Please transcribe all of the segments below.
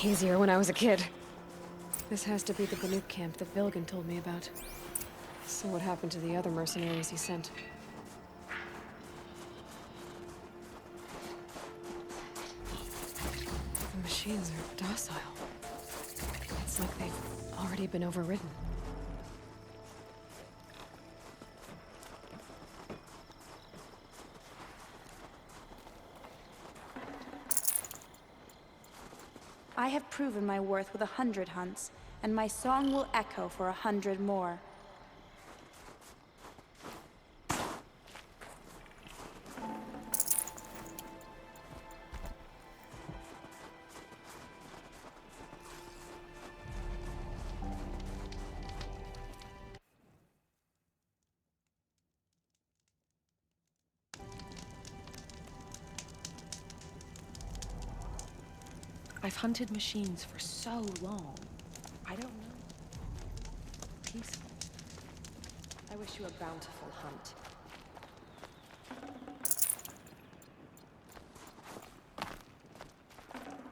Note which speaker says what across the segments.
Speaker 1: Easier when I was a kid. This has to be the Banuk camp that Vilgan told me about. So what happened to the other mercenaries he sent? The machines are docile. It's like they've already been overridden.
Speaker 2: I have proven my worth with 100 hunts, and my song will echo for 100 more.
Speaker 3: I've hunted machines for so long. I don't know. Peaceful. I wish you a bountiful hunt.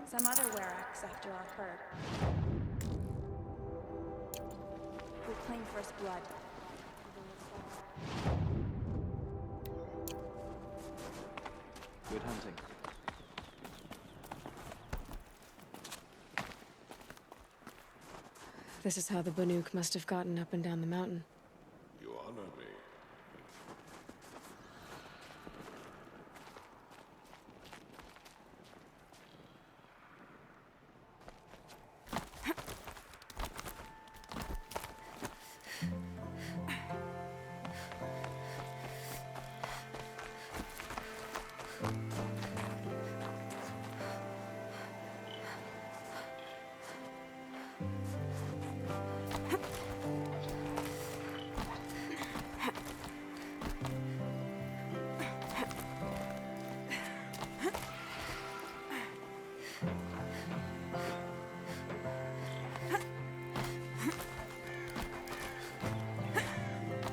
Speaker 2: Some other Weraks after our herd. We'll claim first blood.
Speaker 4: Good hunting.
Speaker 1: This is how the Banuk must have gotten up and down the mountain.
Speaker 5: You honor me.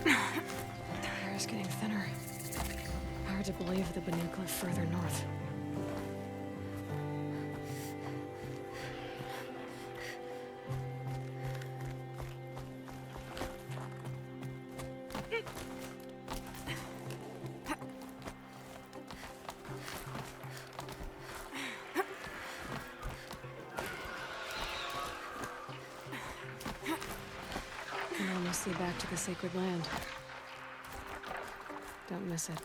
Speaker 1: The air is getting thinner. Hard to believe the Banuk live further north. I almost see back to the sacred land. Don't miss it.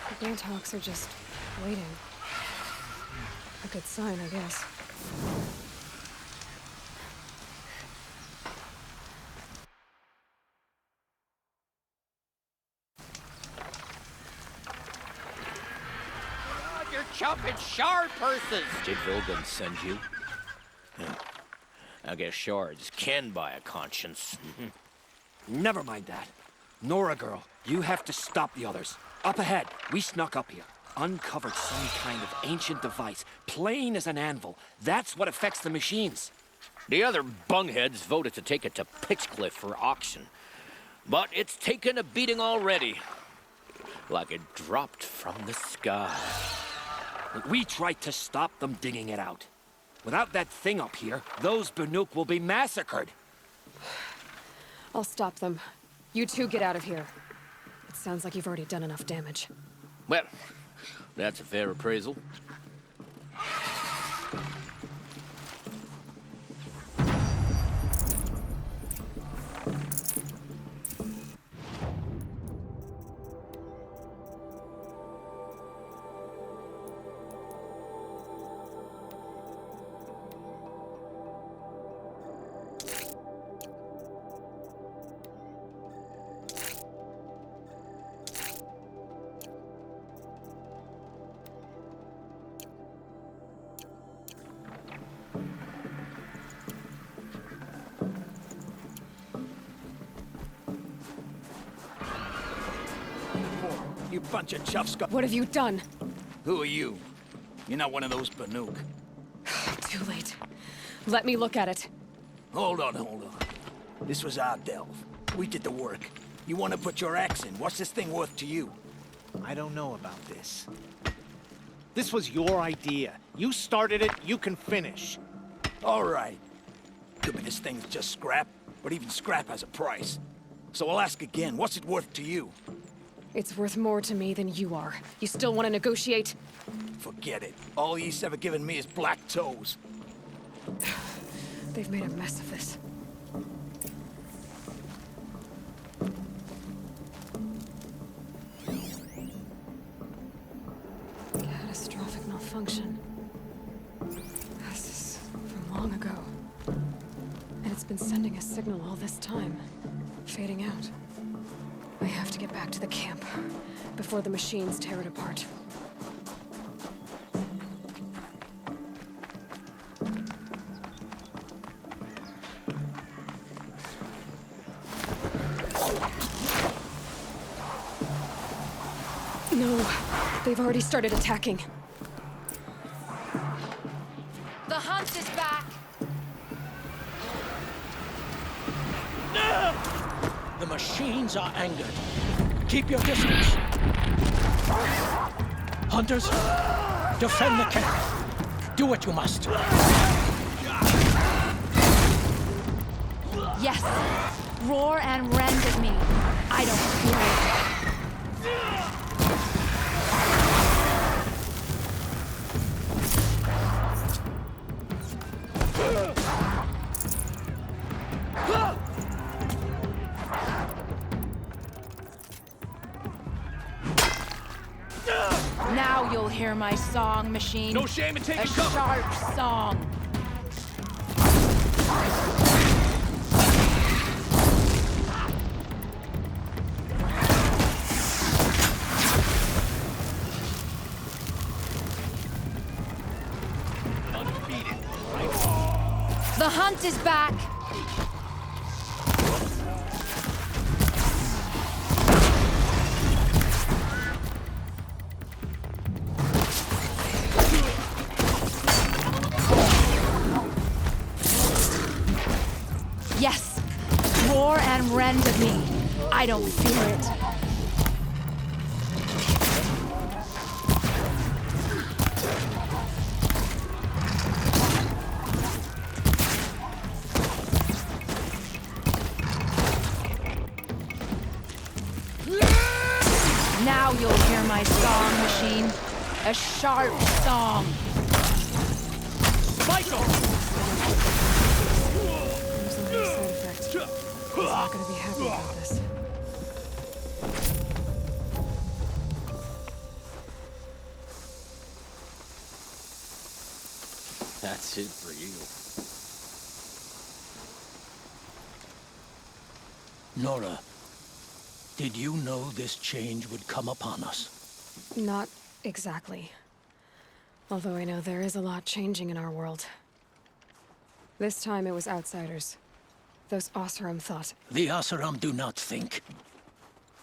Speaker 1: The Grandhawks are just waiting. A good sign, I guess.
Speaker 6: You're chopping shard purses!
Speaker 7: Did Vilgan send you? Yeah. I guess shards can buy a conscience.
Speaker 8: Never mind that. Nora girl, you have to stop the others. Up ahead, we snuck up here. Uncovered some kind of ancient device, plain as an anvil. That's what affects the machines.
Speaker 7: The other bungheads voted to take it to Pitchcliff for auction. But it's taken a beating already. Like it dropped from the sky.
Speaker 8: We tried to stop them digging it out. Without that thing up here, those Banuk will be massacred.
Speaker 1: I'll stop them. You two get out of here. It sounds like you've already done enough damage.
Speaker 7: Well, that's a fair appraisal.
Speaker 8: You bunch of chuffscup.
Speaker 1: What have you done?
Speaker 8: Who are you? You're not one of those Banuk.
Speaker 1: Too late. Let me look at it.
Speaker 8: Hold on.
Speaker 5: This was our delve. We did the work. You want to put your axe in? What's this thing worth to you?
Speaker 9: I don't know about this. This was your idea. You started it, you can finish.
Speaker 5: All right. Could be this thing's just scrap, but even scrap has a price. So I'll ask again, what's it worth to you?
Speaker 1: It's worth more to me than you are. You still want to negotiate?
Speaker 5: Forget it. All Yeast's ever given me is black toes.
Speaker 1: They've made a mess of this. Catastrophic malfunction. This is from long ago. And it's been sending a signal all this time. Fading out. I have to get back to the camp before the machines tear it apart. No, they've already started attacking.
Speaker 2: The hunt is back!
Speaker 10: The machines are angered. Keep your distance. Hunters, defend the camp. Do what you must.
Speaker 2: Yes! Roar and rend at me. I don't fear it. Now you'll hear my song, machine.
Speaker 8: No shame in taking
Speaker 2: A
Speaker 8: cover.
Speaker 2: sharp song. The hunt is back. Yes, roar and rend at me. I don't fear it. Now you'll hear my song, machine. A sharp song.
Speaker 8: Michael!
Speaker 1: There's another side effect. He's not gonna be happy about this.
Speaker 7: That's it for you.
Speaker 10: Nora, did you know this change would come upon us?
Speaker 1: Not exactly. Although I know there is a lot changing in our world. This time it was outsiders. Those Oseram thought.
Speaker 10: The Oseram do not think.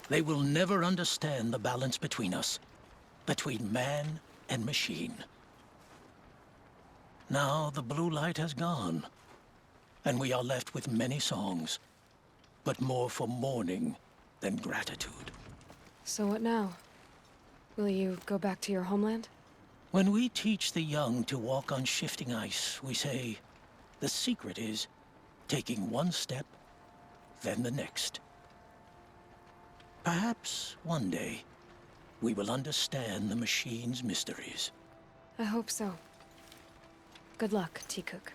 Speaker 10: They will never understand the balance between us, between man and machine. Now the blue light has gone, and we are left with many songs, but more for mourning than gratitude.
Speaker 1: So what now? Will you go back to your homeland?
Speaker 10: When we teach the young to walk on shifting ice, we say, the secret is taking one step, then the next. Perhaps one day, we will understand the machine's mysteries.
Speaker 1: I hope so. Good luck, T-Cook.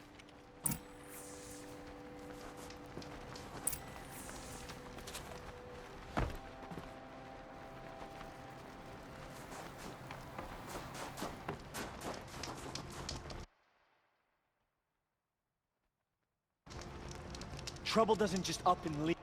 Speaker 9: Trouble doesn't just up and leave.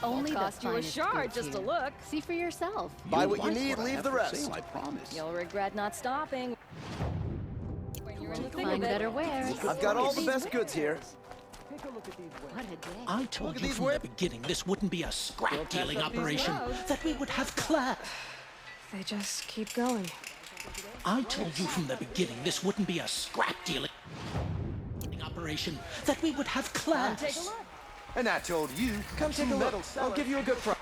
Speaker 11: Only cost you a shard just to look. See for yourself.
Speaker 6: Buy what you need, leave the rest. I promise.
Speaker 11: You'll regret not stopping. When you're in the thick Find of it.
Speaker 1: better wares.
Speaker 6: I've got all the best goods here.
Speaker 11: What a day.
Speaker 10: I told you from the beginning this wouldn't be a scrap-dealing operation, that we would have class.
Speaker 1: They just keep going.
Speaker 10: I told you from the beginning this wouldn't be a scrap-dealing operation, that we would have class.
Speaker 11: Take a look.
Speaker 6: And I told you, come take a look. I'll give you a good price.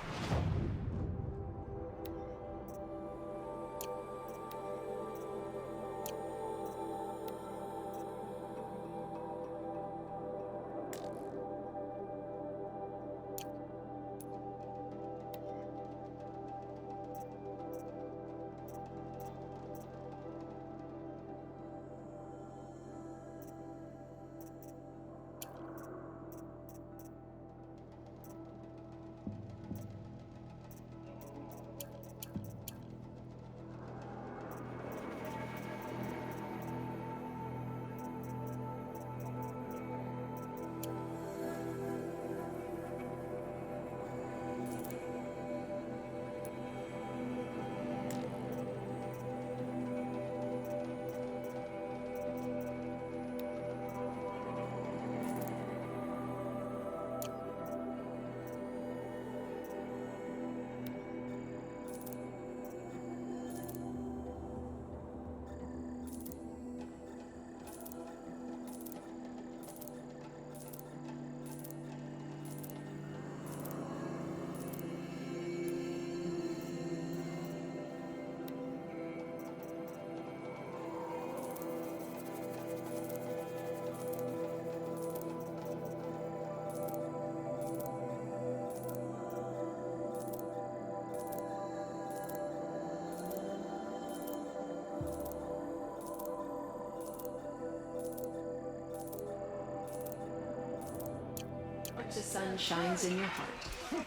Speaker 11: The sun shines in your heart.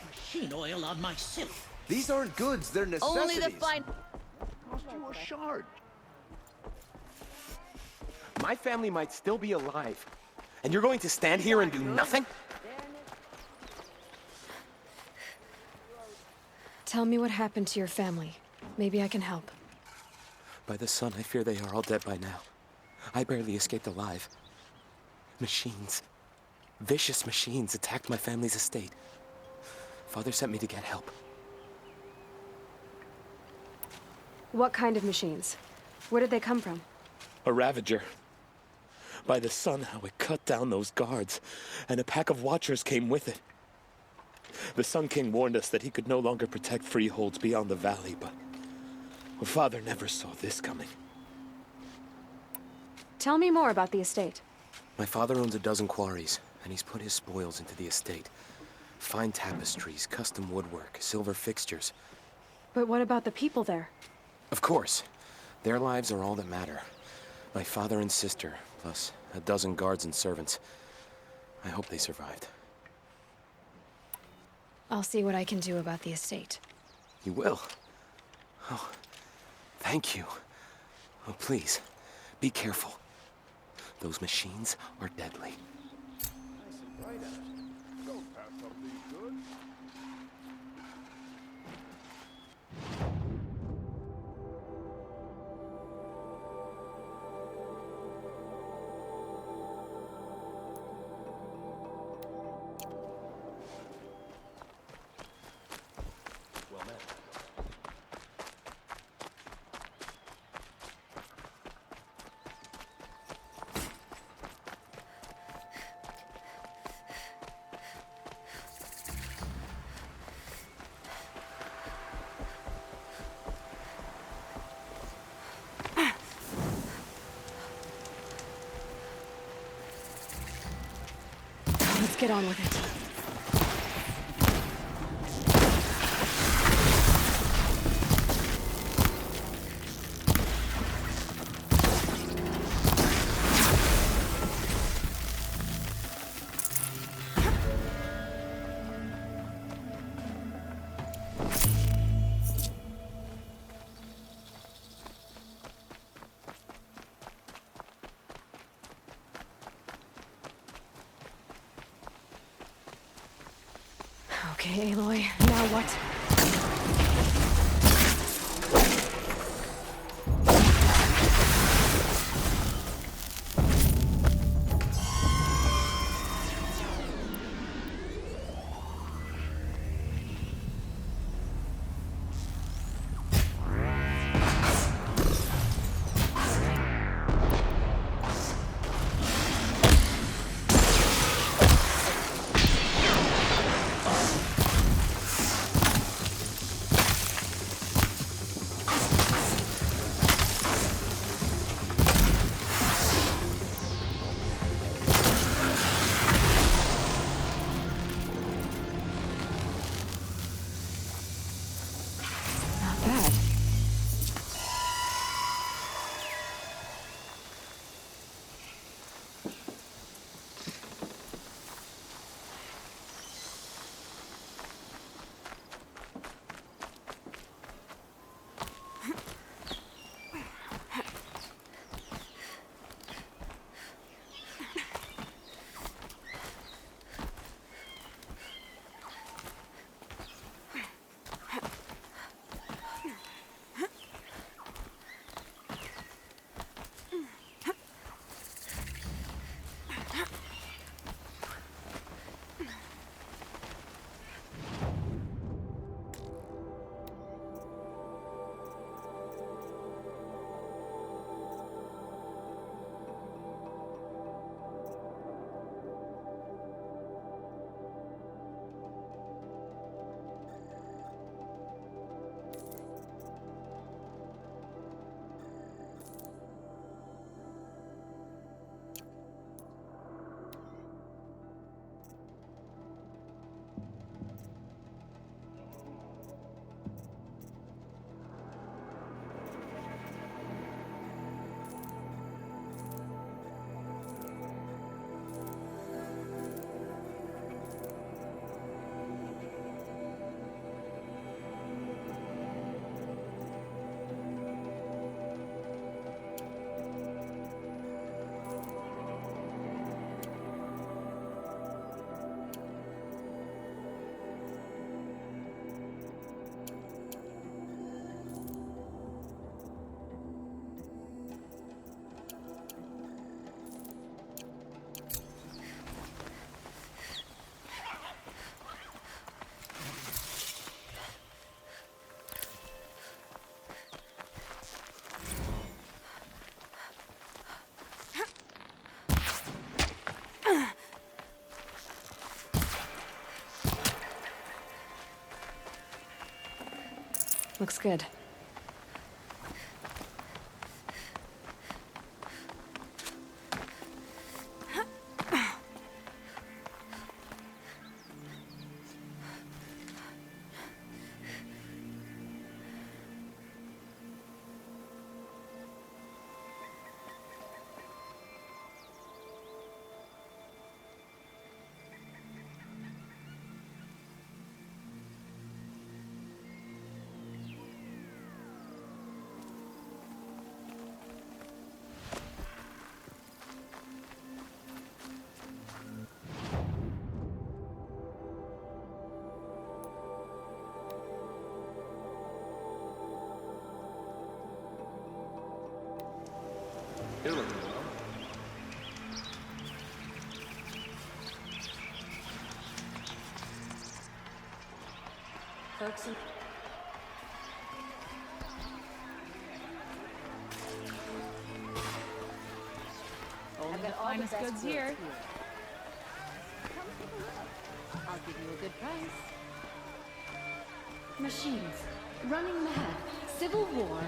Speaker 10: Machine oil on my silk.
Speaker 6: These aren't goods, they're necessities.
Speaker 11: Only the fine.
Speaker 6: Cost you a shard. My family might still be alive. And you're going to stand here and do nothing?
Speaker 1: Tell me what happened to your family. Maybe I can help.
Speaker 6: By the sun, I fear they are all dead by now. I barely escaped alive. Machines. Vicious machines attacked my family's estate. Father sent me to get help.
Speaker 1: What kind of machines? Where did they come from?
Speaker 6: A Ravager. By the sun, how it cut down those guards, and a pack of watchers came with it. The Sun King warned us that he could no longer protect freeholds beyond the valley, but Father never saw this coming.
Speaker 1: Tell me more about the estate.
Speaker 6: My father owns a dozen quarries, and he's put his spoils into the estate. Fine tapestries, custom woodwork, silver fixtures.
Speaker 1: But what about the people there?
Speaker 6: Of course. Their lives are all that matter. My father and sister, plus a dozen guards and servants. I hope they survived.
Speaker 1: I'll see what I can do about the estate.
Speaker 6: You will? Oh, thank you. Oh, please, be careful. Those machines are deadly.
Speaker 1: Let's get on with it. Okay, Aloy, now what? Looks good.
Speaker 4: You're looking well.
Speaker 1: Folks in...
Speaker 11: I've got all the finest goods here. I'll give you a good price. Machines. Running mad. Civil war.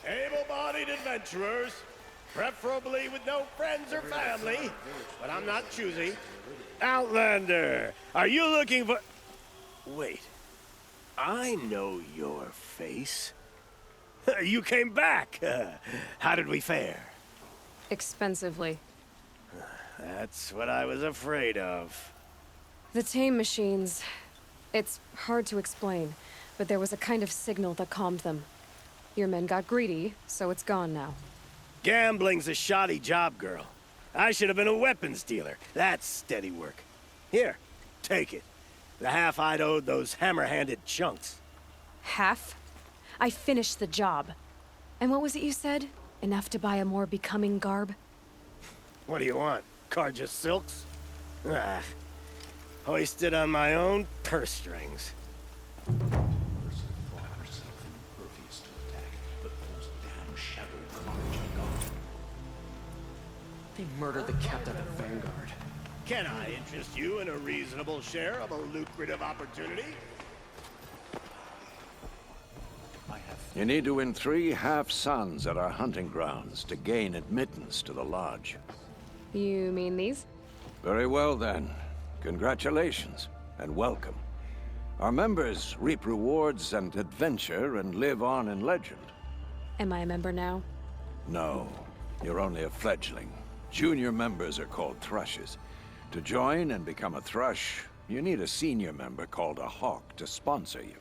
Speaker 12: Able-bodied adventurers, preferably with no friends or family, but I'm not choosy. Outlander, are you looking for... Wait, I know your face. You came back. How did we fare?
Speaker 1: Expensively.
Speaker 12: That's what I was afraid of.
Speaker 1: The tame machines... It's hard to explain, but there was a kind of signal that calmed them. Your men got greedy, so it's gone now.
Speaker 12: Gambling's a shoddy job, girl. I should have been a weapons dealer. That's steady work. Here, take it. The half I'd owed those hammer-handed chunks.
Speaker 1: Half? I finished the job. And what was it you said? Enough to buy a more becoming garb?
Speaker 12: What do you want? Carja silks? Ah, hoisted on my own purse strings.
Speaker 4: They murdered the captain of the Vanguard.
Speaker 12: Can I interest you in a reasonable share of a lucrative opportunity?
Speaker 13: You need to win 3 half-suns at our hunting grounds to gain admittance to the lodge.
Speaker 1: You mean these?
Speaker 13: Very well, then. Congratulations, and welcome. Our members reap rewards and adventure and live on in legend.
Speaker 1: Am I a member now?
Speaker 13: No, you're only a fledgling. Junior members are called thrushes. To join and become a thrush, you need a senior member called a hawk to sponsor you.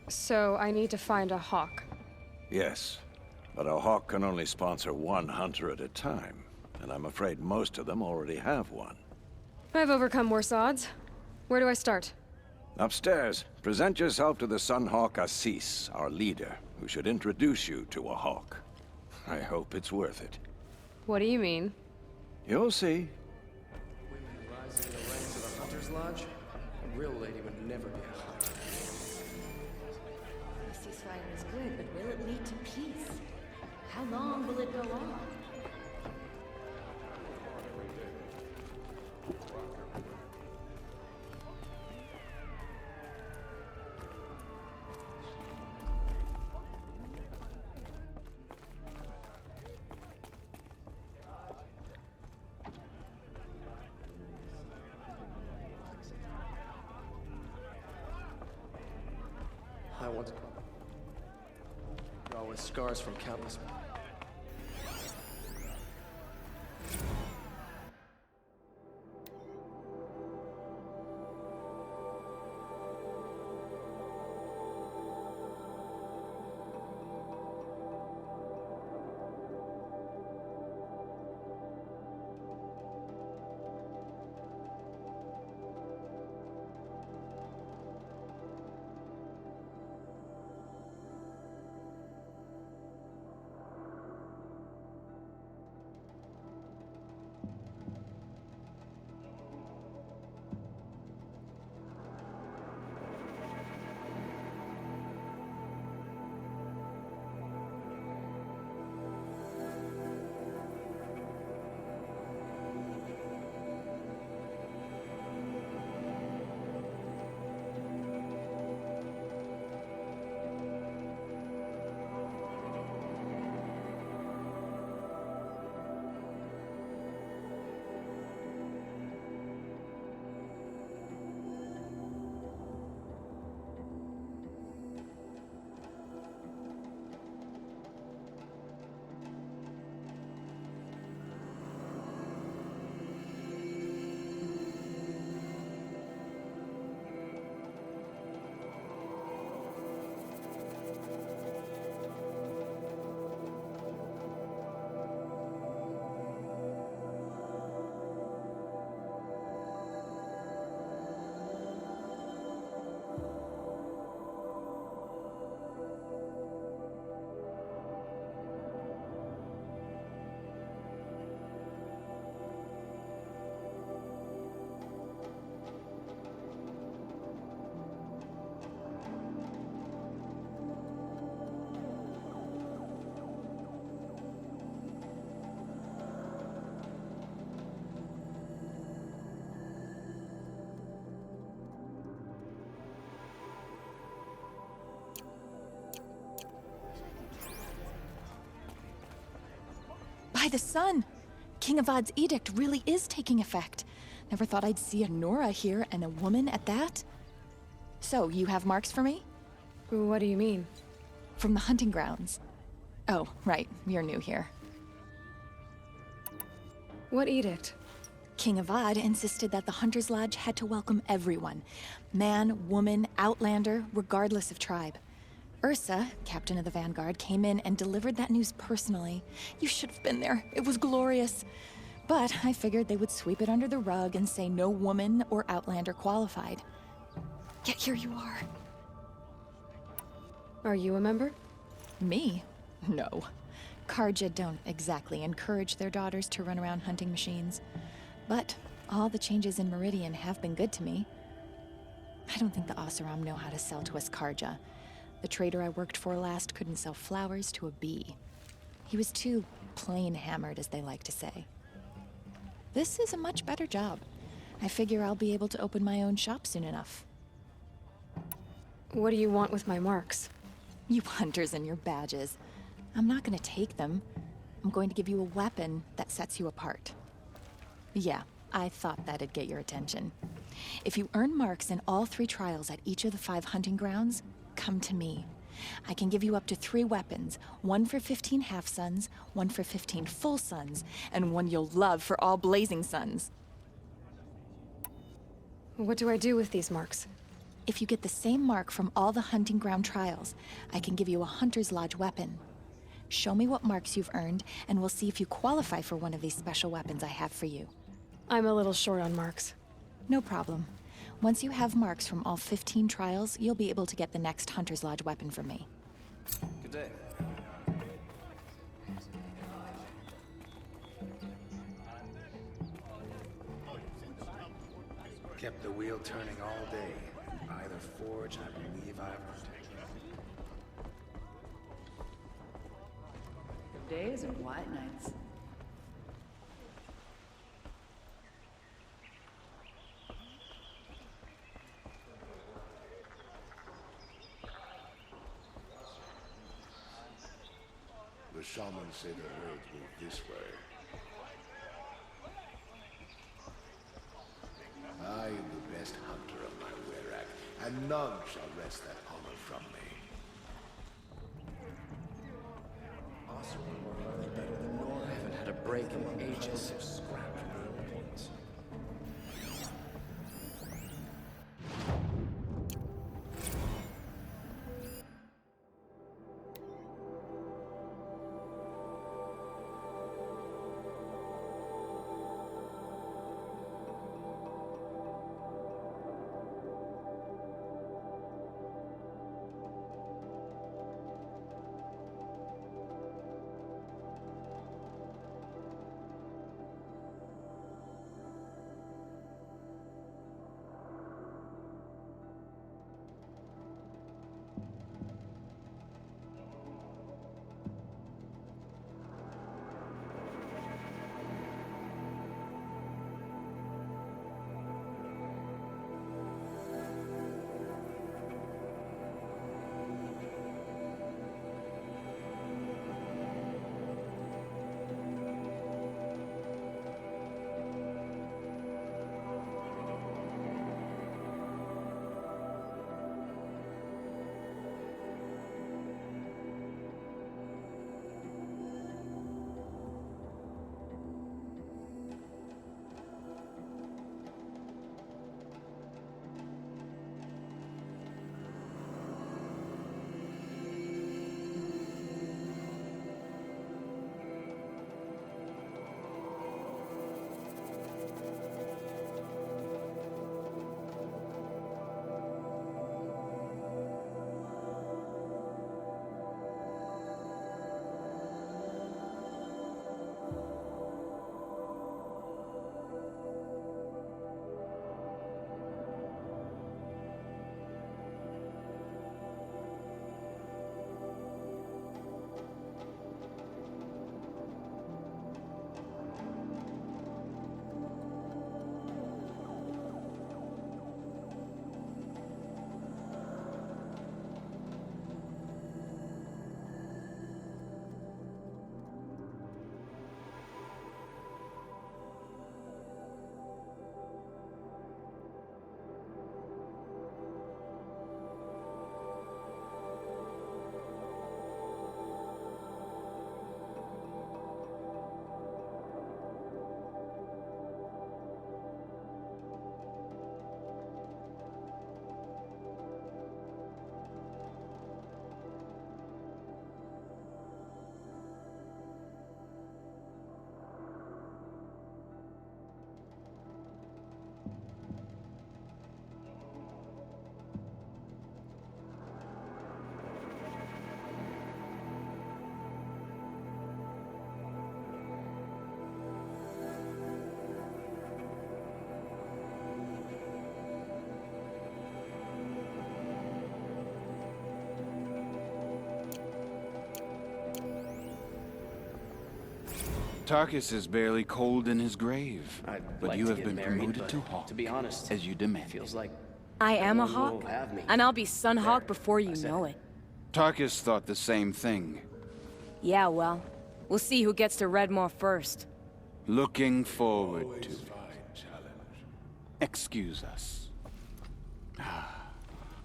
Speaker 1: So I need to find a hawk.
Speaker 13: Yes, but a hawk can only sponsor 1 hunter at a time, and I'm afraid most of them already have one.
Speaker 1: I've overcome worse odds. Where do I start?
Speaker 13: Upstairs, present yourself to the Sunhawk Assis, our leader, who should introduce you to a hawk. I hope it's worth it.
Speaker 1: What do you mean?
Speaker 13: You'll see.
Speaker 4: Women rising in the ranks of the Hunter's Lodge? A real lady would never be a hunter.
Speaker 11: The ceasefire is good, but will it lead to peace? How long will it go on?
Speaker 4: I want raw with scars from countless.
Speaker 14: By the sun! King Avad's edict really is taking effect. Never thought I'd see a Nora here, and a woman at that. So, you have marks for me?
Speaker 1: What do you mean?
Speaker 14: From the hunting grounds. Oh, right, you're new here.
Speaker 1: What edict?
Speaker 14: King Avad insisted that the Hunter's Lodge had to welcome everyone. Man, woman, outlander, regardless of tribe. Ursa, captain of the Vanguard, came in and delivered that news personally. You should have been there. It was glorious. But I figured they would sweep it under the rug and say no woman or outlander qualified. Yet here you are.
Speaker 1: Are you a member?
Speaker 14: Me? No. Karja don't exactly encourage their daughters to run around hunting machines. But all the changes in Meridian have been good to me. I don't think the Oseram know how to sell to us Karja. The trader I worked for last couldn't sell flowers to a bee. He was too plain hammered, as they like to say. This is a much better job. I figure I'll be able to open my own shop soon enough.
Speaker 1: What do you want with my marks?
Speaker 14: You hunters and your badges. I'm not gonna take them. I'm going to give you a weapon that sets you apart. Yeah, I thought that'd get your attention. If you earn marks in all 3 trials at each of the 5 hunting grounds, come to me. I can give you up to 3 weapons, one for 15 half-suns, one for 15 full suns, and one you'll love for all blazing suns.
Speaker 1: What do I do with these marks?
Speaker 14: If you get the same mark from all the hunting ground trials, I can give you a Hunter's Lodge weapon. Show me what marks you've earned, and we'll see if you qualify for one of these special weapons I have for you.
Speaker 1: I'm a little short on marks.
Speaker 14: No problem. Once you have marks from all 15 trials, you'll be able to get the next Hunter's Lodge weapon from me.
Speaker 4: Good day.
Speaker 15: Kept the wheel turning all day. By the forge, I believe I've earned it.
Speaker 16: Days or white nights.
Speaker 15: The shamans say the herds move this way. I am the best hunter of my Werak, and none shall wrest that honor from me.
Speaker 4: Are they better than Nora? I haven't had a break in ages. Scrap from the old ones.
Speaker 16: Tarkus is barely cold in his grave, but
Speaker 4: like
Speaker 16: you
Speaker 4: to
Speaker 16: have
Speaker 4: get
Speaker 16: been
Speaker 4: married,
Speaker 16: promoted
Speaker 4: but
Speaker 16: to Hawk,
Speaker 4: to be honest,
Speaker 16: as you demanded.
Speaker 4: feels like
Speaker 17: I am a
Speaker 4: no one will
Speaker 17: hawk,
Speaker 4: have me.
Speaker 17: and I'll be Sun Hawk before you know it.
Speaker 16: Tarkus thought the same thing.
Speaker 17: Yeah, well, we'll see who gets to Redmore first.
Speaker 16: Looking forward to it. Excuse us.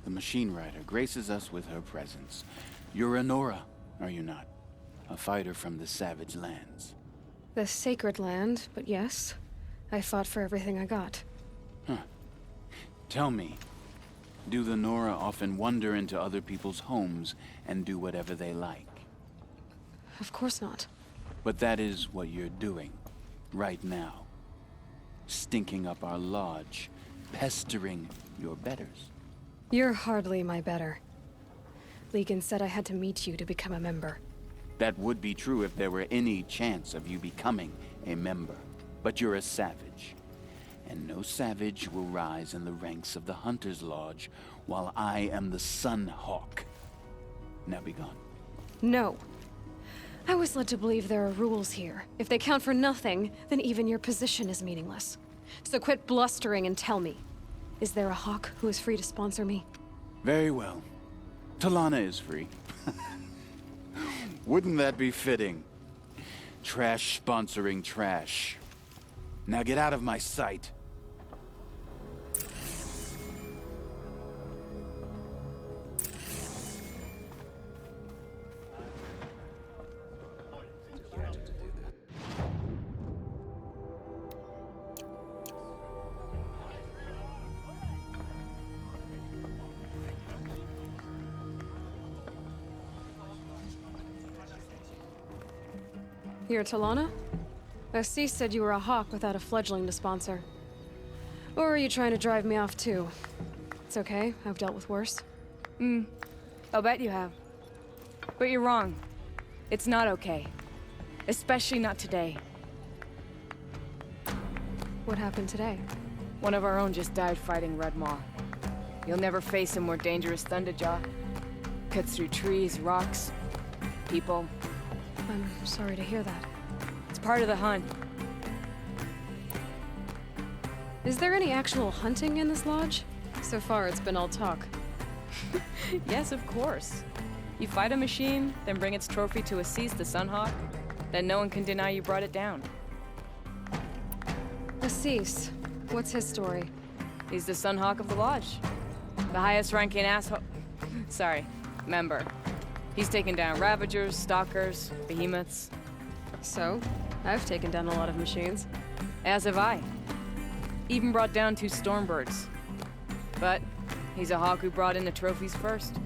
Speaker 16: The machine rider graces us with her presence. You're a Nora, are you not? A fighter from the Savage Lands.
Speaker 1: The Sacred Land, but yes. I fought for everything I got.
Speaker 16: Huh. Tell me, do the Nora often wander into other people's homes and do whatever they like?
Speaker 1: Of course not.
Speaker 16: But that is what you're doing, right now. Stinking up our lodge, pestering your betters.
Speaker 1: You're hardly my better. Legan said I had to meet you to become a member.
Speaker 16: That would be true if there were any chance of you becoming a member. But you're a savage. And no savage will rise in the ranks of the Hunter's Lodge while I am the Sun Hawk. Now be gone.
Speaker 1: No. I was led to believe there are rules here. If they count for nothing, then even your position is meaningless. So quit blustering and tell me. Is there a hawk who is free to sponsor me?
Speaker 16: Very well. Talana is free. Wouldn't that be fitting? Trash sponsoring trash. Now get out of my sight.
Speaker 1: You're Talana? Assis said you were a hawk without a fledgling to sponsor. Or are you trying to drive me off too? It's okay, I've dealt with worse.
Speaker 17: I'll bet you have. But you're wrong. It's not okay. Especially not today.
Speaker 1: What happened today?
Speaker 17: One of our own just died fighting Redmaw. You'll never face a more dangerous Thunderjaw. Cuts through trees, rocks, people.
Speaker 1: I'm sorry to hear that.
Speaker 17: It's part of the hunt.
Speaker 1: Is there any actual hunting in this lodge? So far, it's been all talk.
Speaker 17: Yes, of course. You fight a machine, then bring its trophy to Assis the Sunhawk, then no one can deny you brought it down.
Speaker 1: Assis, what's his story?
Speaker 17: He's the Sunhawk of the Lodge. The highest ranking member. He's taken down Ravagers, Stalkers, Behemoths.
Speaker 1: So, I've taken down a lot of machines.
Speaker 17: As have I. Even brought down 2 Stormbirds. But he's a hawk who brought in the trophies first.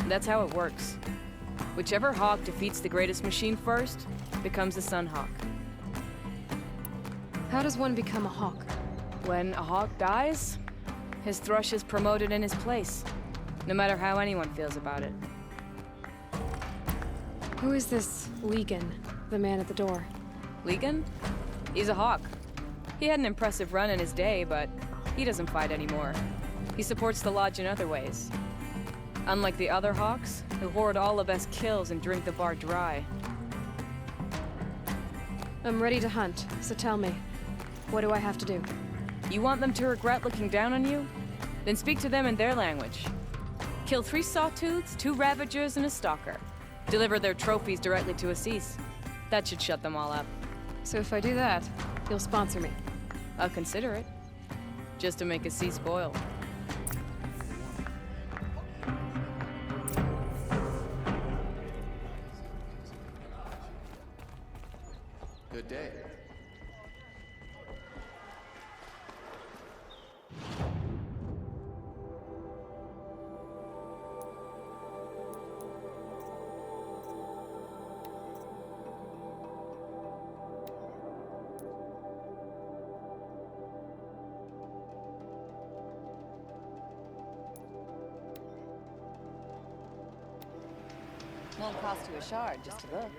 Speaker 17: That's how it works. Whichever hawk defeats the greatest machine first becomes a Sunhawk.
Speaker 1: How does one become a hawk?
Speaker 17: When a hawk dies, his thrush is promoted in his place, no matter how anyone feels about it.
Speaker 1: Who is this Legan, the man at the door?
Speaker 17: Legan? He's a hawk. He had an impressive run in his day, but he doesn't fight anymore. He supports the lodge in other ways. Unlike the other hawks, who hoard all the best kills and drink the bar dry.
Speaker 1: I'm ready to hunt, so tell me, what do I have to do?
Speaker 17: You want them to regret looking down on you? Then speak to them in their language. Kill 3 Sawtooths, 2 Ravagers, and a Stalker. Deliver their trophies directly to Assis. That should shut them all up.
Speaker 1: So if I do that, you'll sponsor me?
Speaker 17: I'll consider it. Just to make Assis boil.
Speaker 4: Good day.
Speaker 11: Won't cost you a shard just to look.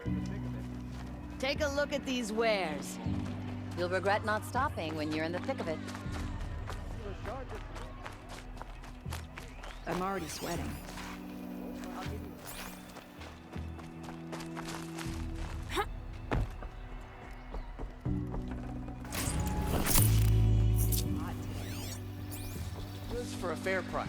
Speaker 11: Take a look at these wares. You'll regret not stopping when you're in the thick of it.
Speaker 3: I'm already sweating.
Speaker 18: fair price.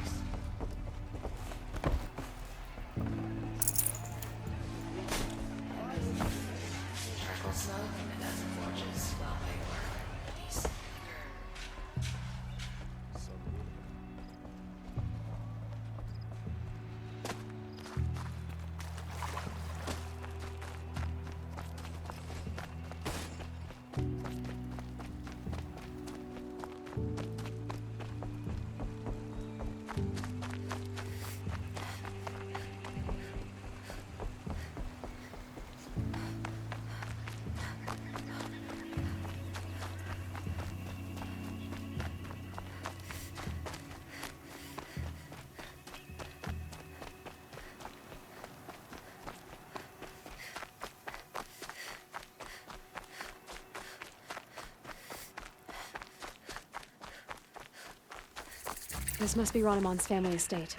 Speaker 1: This must be Ronimon's family estate.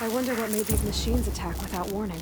Speaker 1: I wonder what made these machines attack without warning.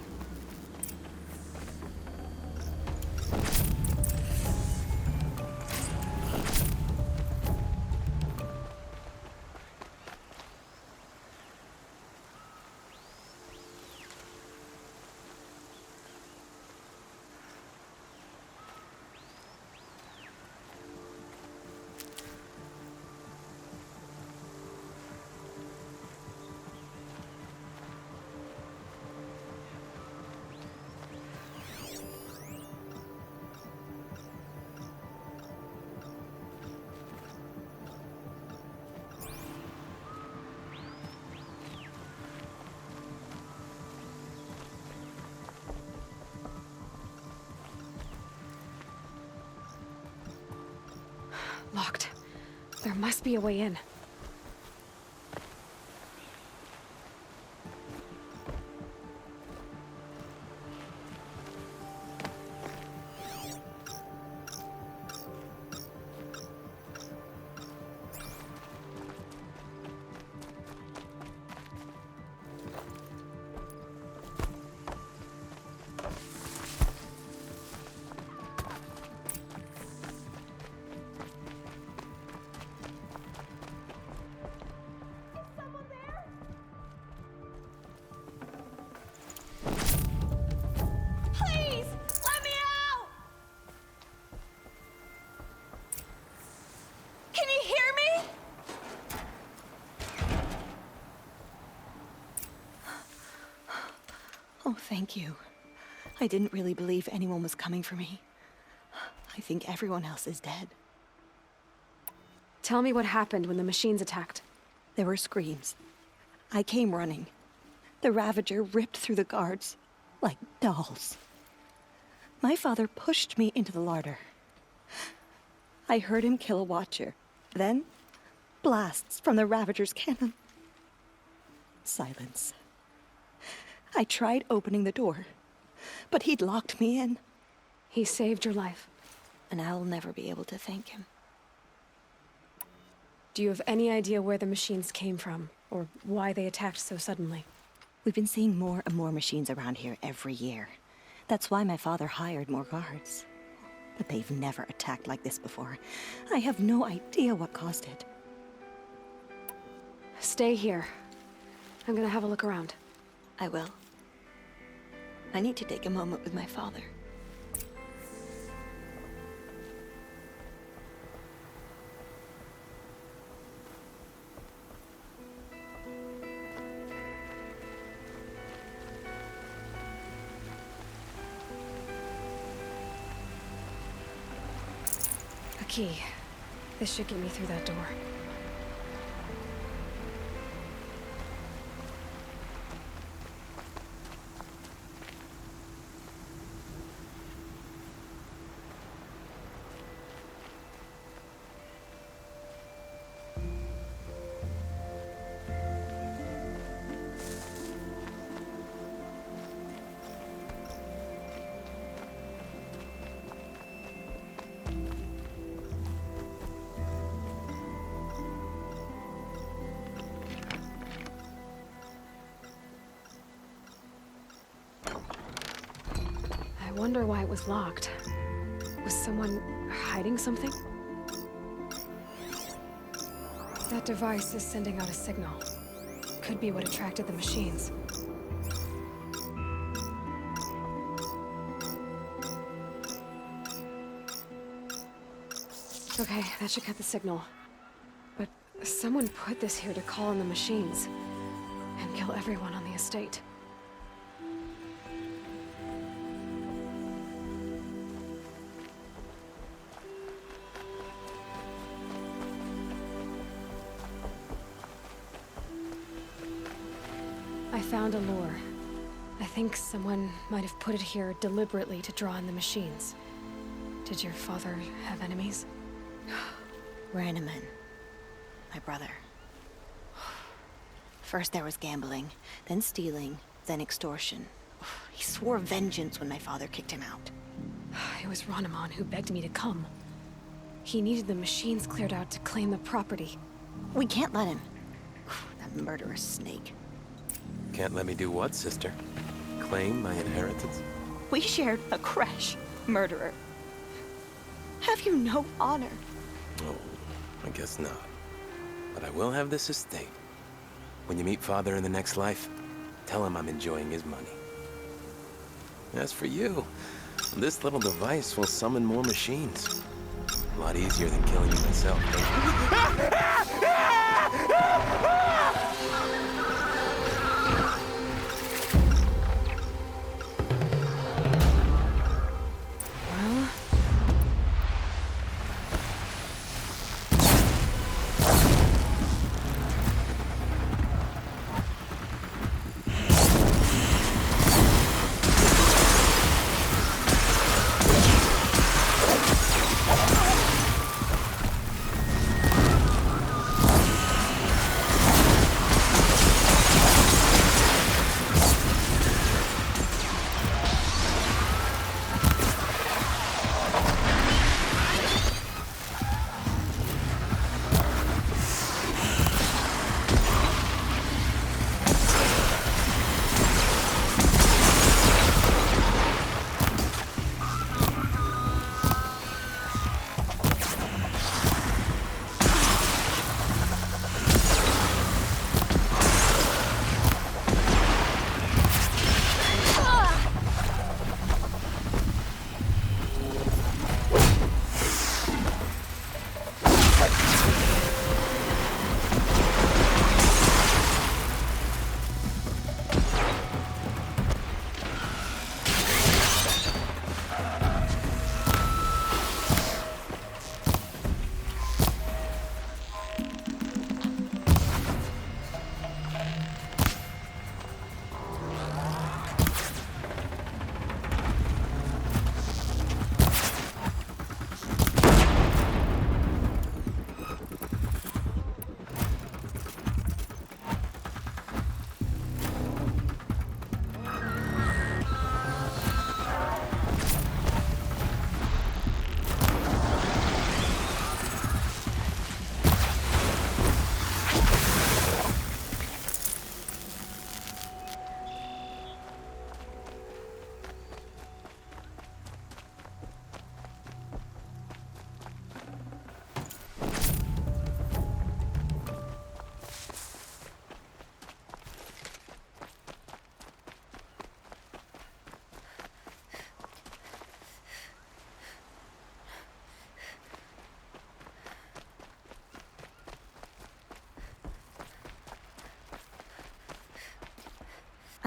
Speaker 1: Locked. There must be a way in.
Speaker 2: Please, let me out! Can you hear me?
Speaker 19: Oh, thank you. I didn't really believe anyone was coming for me. I think everyone else is dead.
Speaker 1: Tell me what happened when the machines attacked.
Speaker 19: There were screams. I came running. The Ravager ripped through the guards like dolls. My father pushed me into the larder. I heard him kill a watcher. Then, blasts from the Ravager's cannon. Silence. I tried opening the door, but he'd locked me in.
Speaker 1: He saved your life.
Speaker 19: And I'll never be able to thank him.
Speaker 1: Do you have any idea where the machines came from, or why they attacked so suddenly?
Speaker 19: We've been seeing more and more machines around here every year. That's why my father hired more guards. But they've never attacked like this before. I have no idea what caused it.
Speaker 1: Stay here. I'm gonna have a look around.
Speaker 19: I will. I need to take a moment with my father.
Speaker 1: A key. This should get me through that door. I wonder why it was locked. Was someone hiding something? That device is sending out a signal. Could be what attracted the machines. Okay, that should cut the signal. But someone put this here to call on the machines and kill everyone on the estate. I found a lure. I think someone might have put it here deliberately to draw in the machines. Did your father have enemies?
Speaker 19: Ranneman. My brother. First there was gambling, then stealing, then extortion. He swore vengeance when my father kicked him out.
Speaker 1: It was Ranneman who begged me to come. He needed the machines cleared out to claim the property.
Speaker 19: We can't let him. That murderous snake.
Speaker 6: Can't let me do what, sister? Claim my inheritance?
Speaker 19: We shared a creche, murderer. Have you no honor?
Speaker 6: Oh, I guess not. But I will have this estate. When you meet Father in the next life, tell him I'm enjoying his money. As for you, this little device will summon more machines. A lot easier than killing you myself,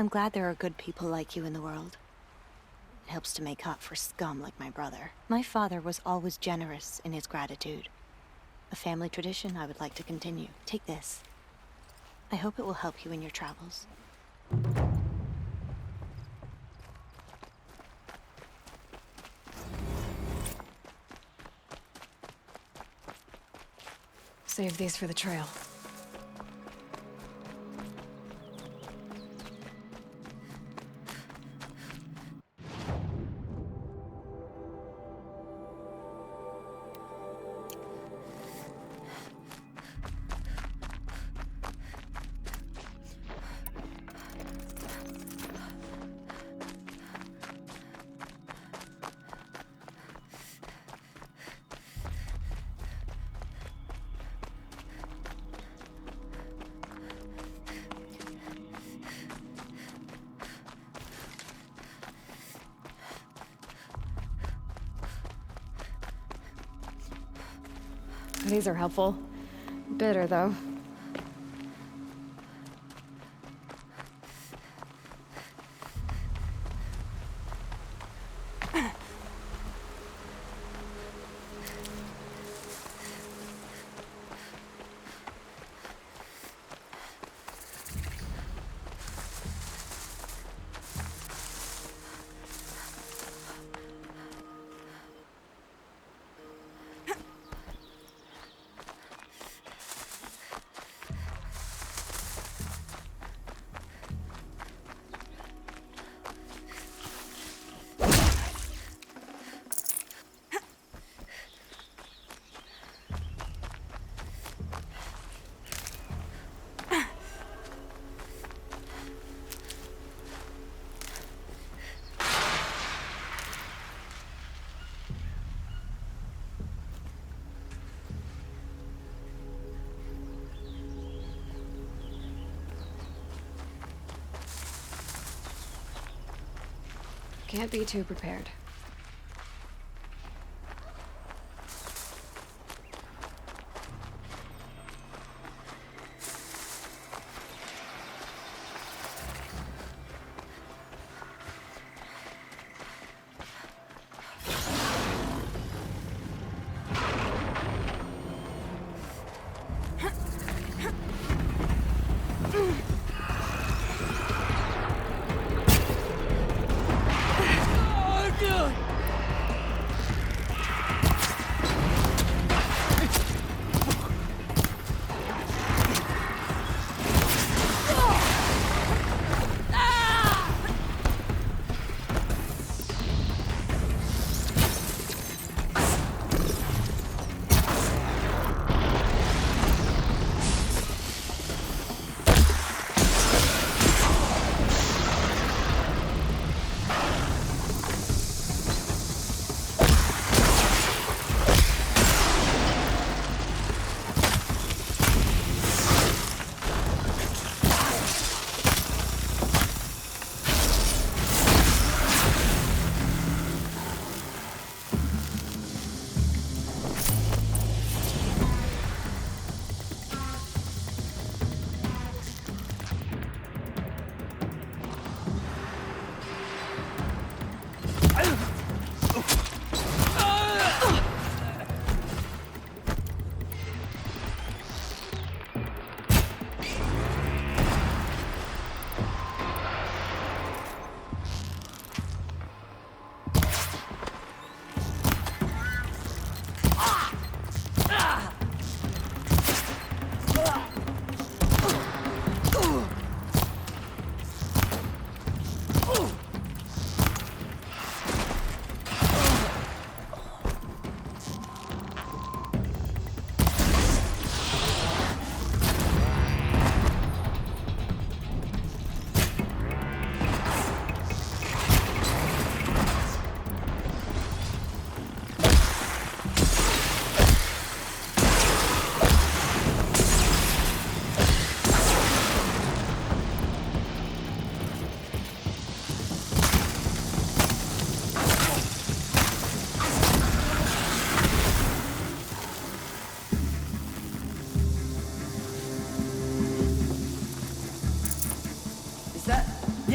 Speaker 19: I'm glad there are good people like you in the world. It helps to make up for scum like my brother. My father was always generous in his gratitude. A family tradition I would like to continue. Take this. I hope it will help you in your travels.
Speaker 1: Save these for the trail. These are helpful. Bitter, though. Can't be too prepared.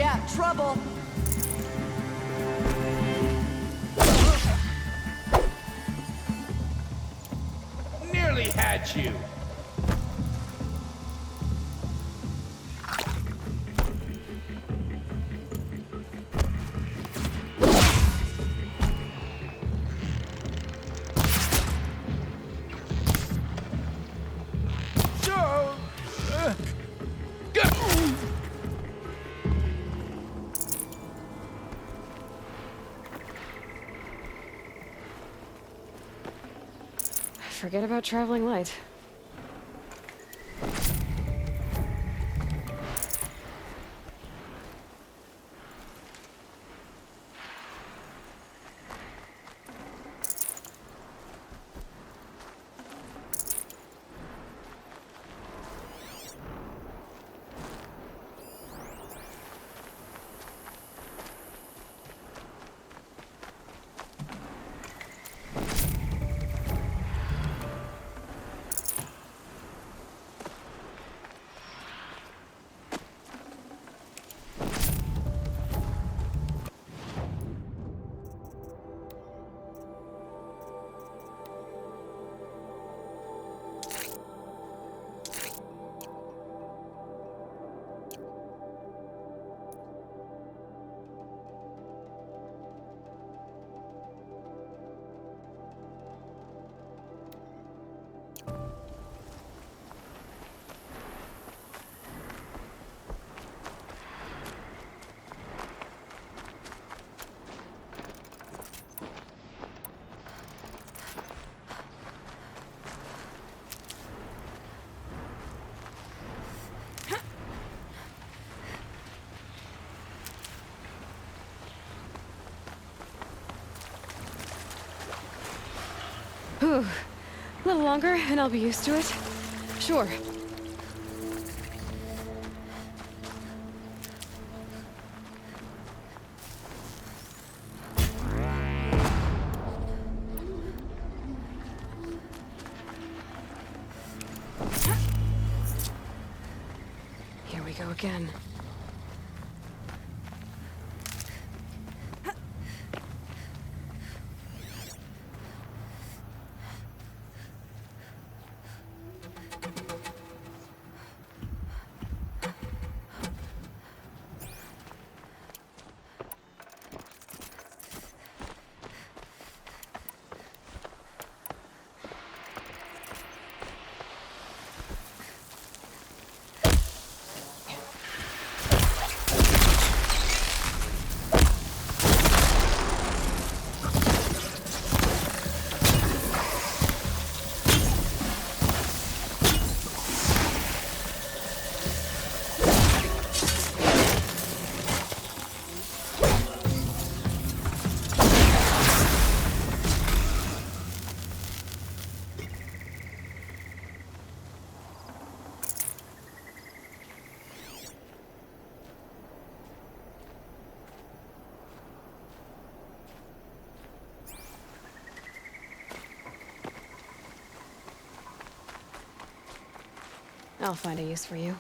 Speaker 11: Yeah, trouble.
Speaker 15: Nearly had you.
Speaker 1: Forget about traveling light. Whew. A little longer, and I'll be used to it. Sure. Here we go again. I'll find a use for you.